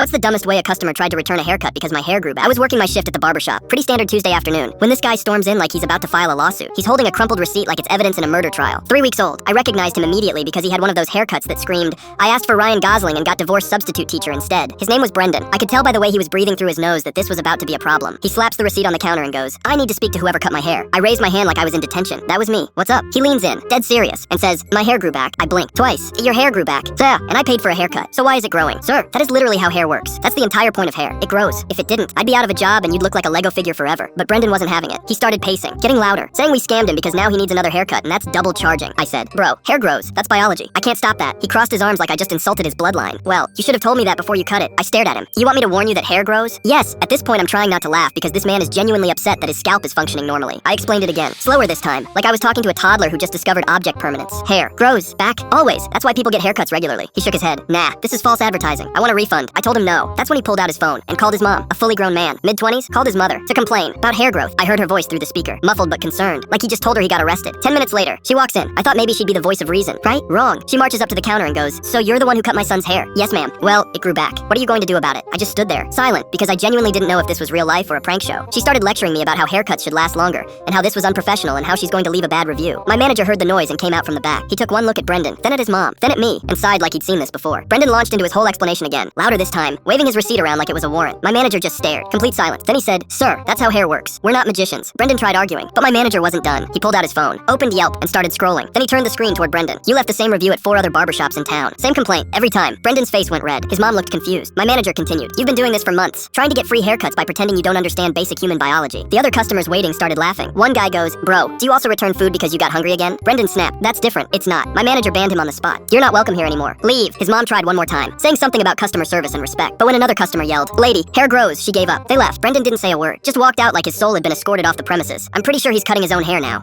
What's the dumbest way a customer tried to return a haircut because my hair grew back? I was working my shift at the barbershop. Pretty standard Tuesday afternoon. When this guy storms in like he's about to file a lawsuit. He's holding a crumpled receipt like it's evidence in a murder trial. 3 weeks old. I recognized him immediately because he had one of those haircuts that screamed, "I asked for Ryan Gosling and got divorced substitute teacher instead." His name was Brendan. I could tell by the way he was breathing through his nose that this was about to be a problem. He slaps the receipt on the counter and goes, "I need to speak to whoever cut my hair." I raised my hand like I was in detention. That was me. "What's up?" He leans in, dead serious, and says, "My hair grew back." I blinked twice. "Your hair grew back." "Yeah, and I paid for a haircut. So why is it growing?" "Sir, that is literally how hair works. That's the entire point of hair. It grows. If it didn't, I'd be out of a job and you'd look like a Lego figure forever." But Brendan wasn't having it. He started pacing, getting louder, saying we scammed him because now he needs another haircut and that's double charging. I said, "Bro, hair grows. That's biology. I can't stop that." He crossed his arms like I just insulted his bloodline. "Well, you should have told me that before you cut it." I stared at him. "You want me to warn you that hair grows?" "Yes." At this point, I'm trying not to laugh because this man is genuinely upset that his scalp is functioning normally. I explained it again, slower this time, like I was talking to a toddler who just discovered object permanence. "Hair grows back always. That's why people get haircuts regularly." He shook his head. "Nah, this is false advertising. I want a refund." I told him no. That's when he pulled out his phone and called his mom, a fully grown man, mid-20s, called his mother to complain about hair growth. I heard her voice through the speaker, muffled but concerned, like he just told her he got arrested. 10 minutes later, she walks in. I thought maybe she'd be the voice of reason. Right? Wrong. She marches up to the counter and goes, "So you're the one who cut my son's hair?" "Yes, ma'am." "Well, it grew back. What are you going to do about it?" I just stood there, silent, because I genuinely didn't know if this was real life or a prank show. She started lecturing me about how haircuts should last longer, and how this was unprofessional and how she's going to leave a bad review. My manager heard the noise and came out from the back. He took one look at Brendan, then at his mom, then at me, and sighed like he'd seen this before. Brendan launched into his whole explanation again, louder this time, waving his receipt around like it was a warrant. My manager just stared, complete silence. Then he said, "Sir, that's how hair works. We're not magicians." Brendan tried arguing, but my manager wasn't done. He pulled out his phone, opened Yelp, and started scrolling. Then he turned the screen toward Brendan. "You left the same review at 4 other barbershops in town. Same complaint, every time." Brendan's face went red. His mom looked confused. My manager continued, "You've been doing this for months, trying to get free haircuts by pretending you don't understand basic human biology." The other customers waiting started laughing. One guy goes, "Bro, do you also return food because you got hungry again?" Brendan snapped, "That's different. It's not." My manager banned him on the spot. "You're not welcome here anymore. Leave." His mom tried one more time, saying something about customer service and respect. But when another customer yelled, "Lady, hair grows," she gave up. They left. Brendan didn't say a word, just walked out like his soul had been escorted off the premises. I'm pretty sure he's cutting his own hair now.